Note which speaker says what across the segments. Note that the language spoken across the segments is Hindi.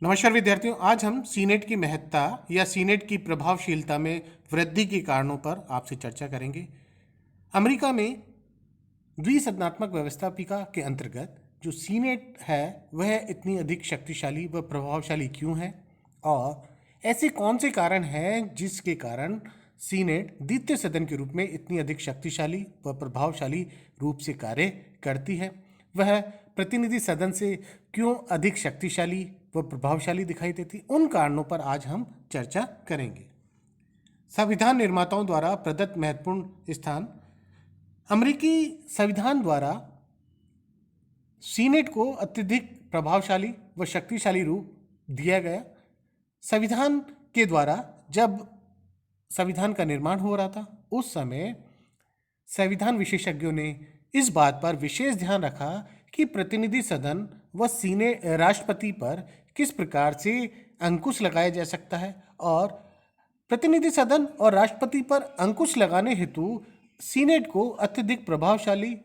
Speaker 1: नमस्कार विद्यार्थियों, आज हम सीनेट की महत्ता या सीनेट की प्रभावशीलता में वृद्धि के कारणों पर आपसे चर्चा करेंगे। अमेरिका में द्विसदनात्मक व्यवस्थापिका के अंतर्गत जो सीनेट है वह इतनी अधिक शक्तिशाली व प्रभावशाली क्यों है और ऐसे कौन से कारण हैं जिसके कारण सीनेट द्वितीय सदन के रूप में इतनी अधिक शक्तिशाली व प्रभावशाली रूप से कार्य करती है। वह प्रतिनिधि सदन से क्यों अधिक शक्तिशाली व प्रभावशाली दिखाई देती, उन कारणों पर आज हम चर्चा करेंगे। संविधान निर्माताओं द्वारा प्रदत्त महत्वपूर्ण स्थान। अमेरिकी संविधान द्वारा सीनेट को अत्यधिक प्रभावशाली व शक्तिशाली रूप दिया गया। संविधान के द्वारा जब संविधान का निर्माण हो रहा था उस समय संविधान विशेषज्ञों ने इस बात पर विशेष ध्यान रखा कि प्रतिनिधि सदन व राष्ट्रपति पर किस प्रकार से अंकुश लगाया जा सकता है और प्रतिनिधि सदन और राष्ट्रपति पर अंकुश लगाने हेतु सीनेट को अत्यधिक प्रभावशाली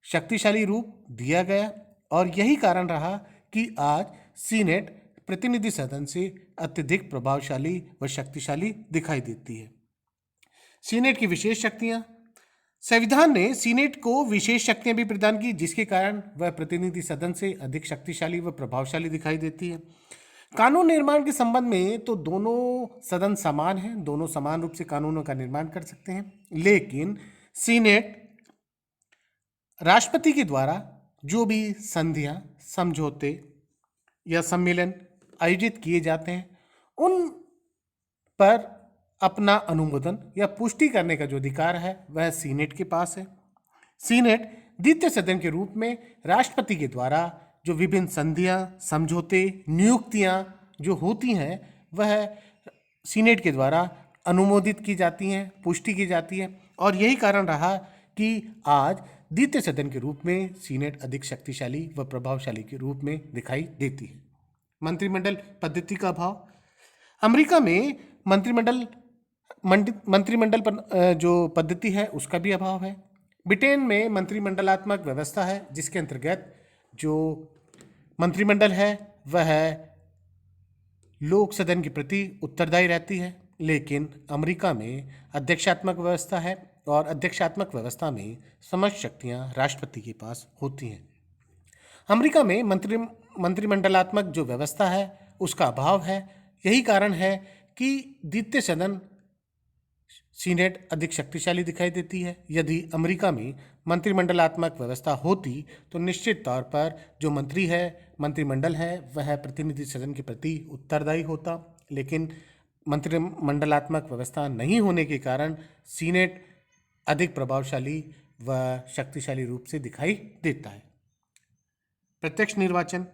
Speaker 1: शक्तिशाली रूप दिया गया और यही कारण रहा कि आज सीनेट प्रतिनिधि सदन से अत्यधिक प्रभावशाली व शक्तिशाली दिखाई देती है। सीनेट की विशेष शक्तियां। संविधान ने सीनेट को विशेष शक्तियां भी प्रदान की जिसके कारण वह प्रतिनिधि सदन से अधिक शक्तिशाली व प्रभावशाली दिखाई देती है। कानून निर्माण के संबंध में तो दोनों सदन समान हैं, दोनों समान रूप से कानूनों का निर्माण कर सकते हैं, लेकिन सीनेट राष्ट्रपति के द्वारा जो भी संधियां, समझौते या सम्मेलन आयोजित किए जाते हैं उन पर अपना अनुमोदन या पुष्टि करने का जो अधिकार है वह सीनेट के पास है। सीनेट द्वितीय सदन के रूप में राष्ट्रपति के द्वारा जो विभिन्न संधियां, समझौते, नियुक्तियां जो होती हैं वह सीनेट के द्वारा अनुमोदित की जाती हैं, पुष्टि की जाती है और यही कारण रहा कि आज द्वितीय सदन के रूप में सीनेट अधिक शक्तिशाली व प्रभावशाली के रूप में दिखाई देती है। मंत्रिमंडल पद्धति का अभाव। अमेरिका में मंत्रिमंडल पर जो पद्धति है उसका भी अभाव है। ब्रिटेन में मंत्रिमंडलात्मक व्यवस्था है जिसके अंतर्गत जो मंत्रिमंडल है वह लोक सदन के प्रति उत्तरदायी रहती है, लेकिन अमेरिका में अध्यक्षात्मक व्यवस्था है और अध्यक्षात्मक व्यवस्था में समस्त शक्तियां राष्ट्रपति के पास होती हैं। अमेरिका में मंत्रिमंडलात्मक जो व्यवस्था है उसका अभाव है। यही कारण है कि द्वितीय सदन सीनेट अधिक शक्तिशाली दिखाई देती है। यदि अमेरिका में मंत्रिमंडलात्मक व्यवस्था होती तो निश्चित तौर पर जो मंत्री है, मंत्रिमंडल है, वह प्रतिनिधि सदन के प्रति उत्तरदायी होता, लेकिन मंत्रिमंडलात्मक व्यवस्था नहीं होने के कारण सीनेट अधिक प्रभावशाली व शक्तिशाली रूप से दिखाई देता है। प्रत्यक्ष निर्वाचन।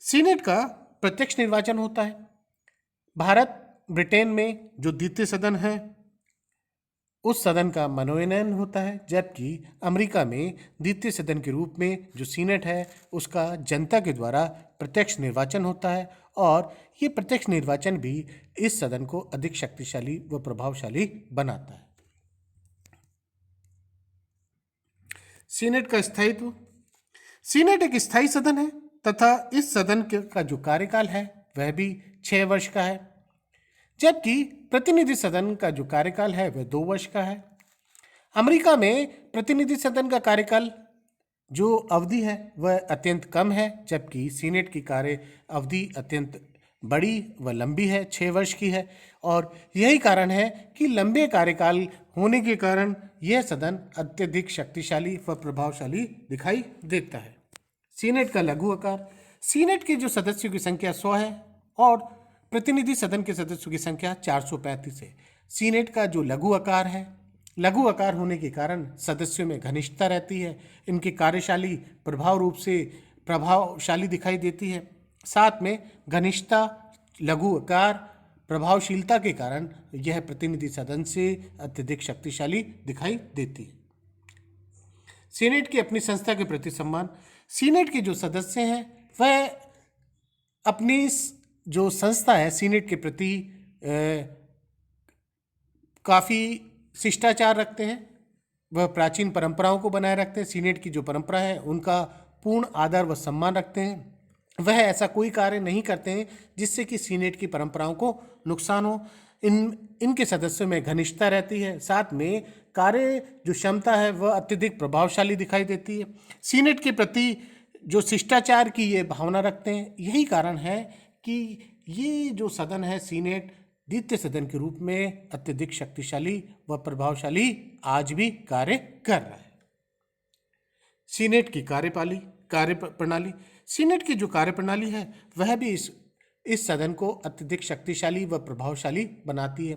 Speaker 1: सीनेट का प्रत्यक्ष निर्वाचन होता है। भारत, ब्रिटेन में जो द्वितीय सदन है उस सदन का मनोनयन होता है, जबकि अमेरिका में द्वितीय सदन के रूप में जो सीनेट है उसका जनता के द्वारा प्रत्यक्ष निर्वाचन होता है और ये प्रत्यक्ष निर्वाचन भी इस सदन को अधिक शक्तिशाली व प्रभावशाली बनाता है। सीनेट का स्थायित्व। सीनेट एक स्थायी सदन है तथा इस सदन का जो कार्यकाल है वह भी 6 वर्ष का है, जबकि प्रतिनिधि सदन का जो कार्यकाल है वह 2 वर्ष का है। अमेरिका में प्रतिनिधि सदन का कार्यकाल जो अवधि है वह अत्यंत कम है, जबकि सीनेट की कार्य अवधि अत्यंत बड़ी व लंबी है, 6 वर्ष की है और यही कारण है कि लंबे कार्यकाल होने के कारण यह सदन अत्यधिक शक्तिशाली व प्रभावशाली दिखाई देता है। सीनेट का लघु आकार। सीनेट के जो सदस्यों की संख्या 100 है और प्रतिनिधि सदन के सदस्यों की संख्या 435 है। सीनेट का जो लघु आकार है, लघु आकार होने के कारण सदस्यों में घनिष्ठता रहती है, इनकी कार्यशाली प्रभावशाली दिखाई देती है। साथ में घनिष्ठता, लघु आकार, प्रभावशीलता के कारण यह प्रतिनिधि सदन से अत्यधिक शक्तिशाली दिखाई देती है। सीनेट की अपनी संस्था के प्रति सम्मान। सीनेट के जो सदस्य हैं वह अपनी जो संस्था है सीनेट के प्रति काफ़ी शिष्टाचार रखते हैं, वह प्राचीन परंपराओं को बनाए रखते हैं। सीनेट की जो परंपरा है उनका पूर्ण आदर व सम्मान रखते हैं। वह ऐसा कोई कार्य नहीं करते हैं जिससे कि सीनेट की परंपराओं को नुकसान हो। इनके सदस्यों में घनिष्ठता रहती है, साथ में कार्य जो क्षमता है वह अत्यधिक प्रभावशाली दिखाई देती है। सीनेट के प्रति जो शिष्टाचार की ये भावना रखते हैं, यही कारण है कि ये जो सदन है सीनेट द्वितीय सदन के रूप में अत्यधिक शक्तिशाली व प्रभावशाली आज भी कार्य कर रहा है। सीनेट की कार्य प्रणाली। सीनेट की जो कार्य प्रणाली है वह भी इस सदन को अत्यधिक शक्तिशाली व प्रभावशाली बनाती है।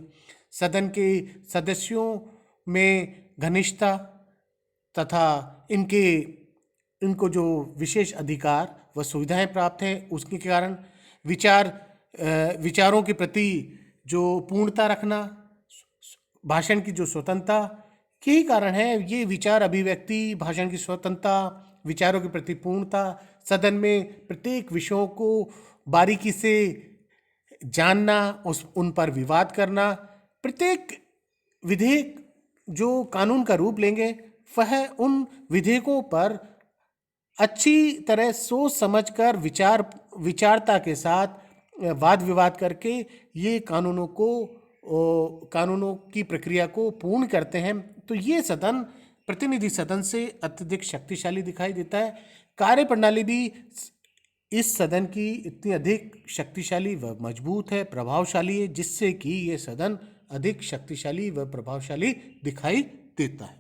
Speaker 1: सदन के सदस्यों में घनिष्ठता तथा इनको जो विशेष अधिकार व सुविधाएं प्राप्त हैं, उसके कारण विचारों के प्रति जो पूर्णता रखना, भाषण की जो स्वतंत्रता, यही कारण है। ये विचार अभिव्यक्ति, भाषण की स्वतंत्रता, विचारों के प्रति पूर्णता, सदन में प्रत्येक विषयों को बारीकी से जानना, उन पर विवाद करना, प्रत्येक विधेयक जो कानून का रूप लेंगे वह उन विधेयकों पर अच्छी तरह सोच समझकर विचारता के साथ वाद विवाद करके ये कानूनों की प्रक्रिया को पूर्ण करते हैं। तो ये सदन प्रतिनिधि सदन से अत्यधिक शक्तिशाली दिखाई देता है। कार्य प्रणाली भी इस सदन की इतनी अधिक शक्तिशाली व मजबूत है, प्रभावशाली है, जिससे कि ये सदन अधिक शक्तिशाली व प्रभावशाली दिखाई देता है।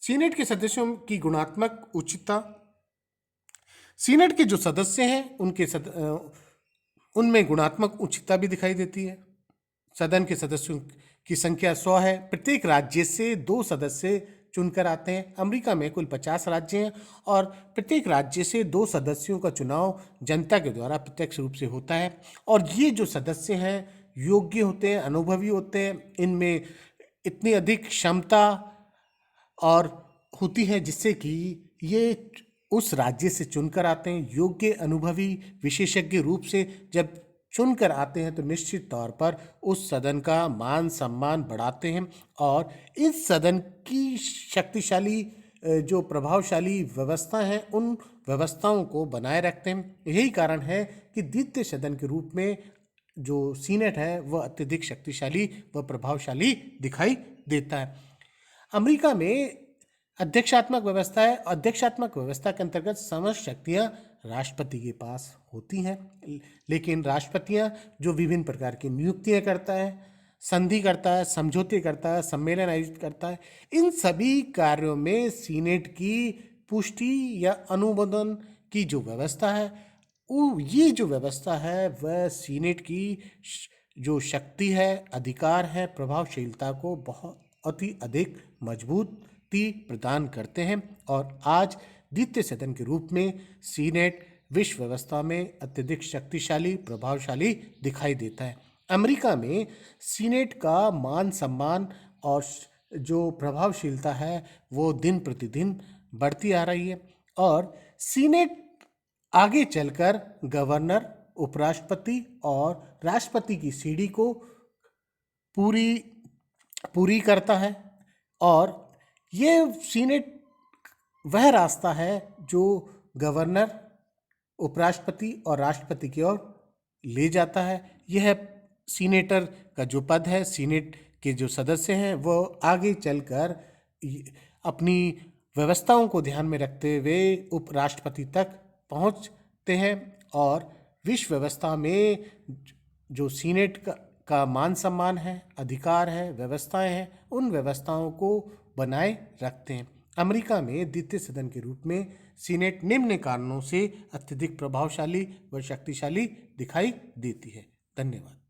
Speaker 1: सीनेट के सदस्यों की गुणात्मक उच्चता। सीनेट के जो सदस्य हैं उनमें गुणात्मक उच्चता भी दिखाई देती है। सदन के सदस्यों की संख्या 100 है। प्रत्येक राज्य से 2 सदस्य चुनकर आते हैं। अमेरिका में कुल 50 राज्य हैं और प्रत्येक राज्य से 2 सदस्यों का चुनाव जनता के द्वारा प्रत्यक्ष रूप से होता है। और ये जो सदस्य हैं योग्य होते हैं, अनुभवी होते हैं, इनमें इतनी अधिक क्षमता और होती है जिससे कि ये उस राज्य से चुनकर आते हैं। योग्य, अनुभवी, विशेषज्ञ रूप से जब चुनकर आते हैं तो निश्चित तौर पर उस सदन का मान सम्मान बढ़ाते हैं और इस सदन की शक्तिशाली जो प्रभावशाली व्यवस्था है उन व्यवस्थाओं को बनाए रखते हैं। यही कारण है कि द्वितीय सदन के रूप में जो सीनेट है वह अत्यधिक शक्तिशाली व प्रभावशाली दिखाई देता है। अमेरिका में अध्यक्षात्मक व्यवस्था है। अध्यक्षात्मक व्यवस्था के अंतर्गत समस्त शक्तियां राष्ट्रपति के पास होती हैं, लेकिन राष्ट्रपतियां जो विभिन्न प्रकार की नियुक्तियां करता है, संधि करता है, समझौते करता है, सम्मेलन आयोजित करता है, इन सभी कार्यों में सीनेट की पुष्टि या अनुमोदन की जो व्यवस्था है, ये जो व्यवस्था है वह सीनेट की जो शक्ति है, अधिकार है, प्रभावशीलता को बहुत ही अधिक मजबूती प्रदान करते हैं। और आज द्वितीय सदन के रूप में सीनेट विश्व व्यवस्था में अत्यधिक शक्तिशाली, प्रभावशाली दिखाई देता है। अमेरिका में सीनेट का मान सम्मान और जो प्रभावशीलता है वो दिन प्रतिदिन बढ़ती आ रही है और सीनेट आगे चलकर गवर्नर, उपराष्ट्रपति और राष्ट्रपति की सीढ़ी को पूरी करता है। और ये सीनेट वह रास्ता है जो गवर्नर, उपराष्ट्रपति और राष्ट्रपति की ओर ले जाता है। यह सीनेटर का जो पद है, सीनेट के जो सदस्य हैं वो आगे चलकर अपनी व्यवस्थाओं को ध्यान में रखते हुए उपराष्ट्रपति तक पहुंचते हैं और विश्व व्यवस्था में जो सीनेट का मान सम्मान है, अधिकार है, व्यवस्थाएं हैं, उन व्यवस्थाओं को बनाए रखते हैं। अमेरिका में द्वितीय सदन के रूप में सीनेट निम्न कारणों से अत्यधिक प्रभावशाली व शक्तिशाली दिखाई देती है। धन्यवाद।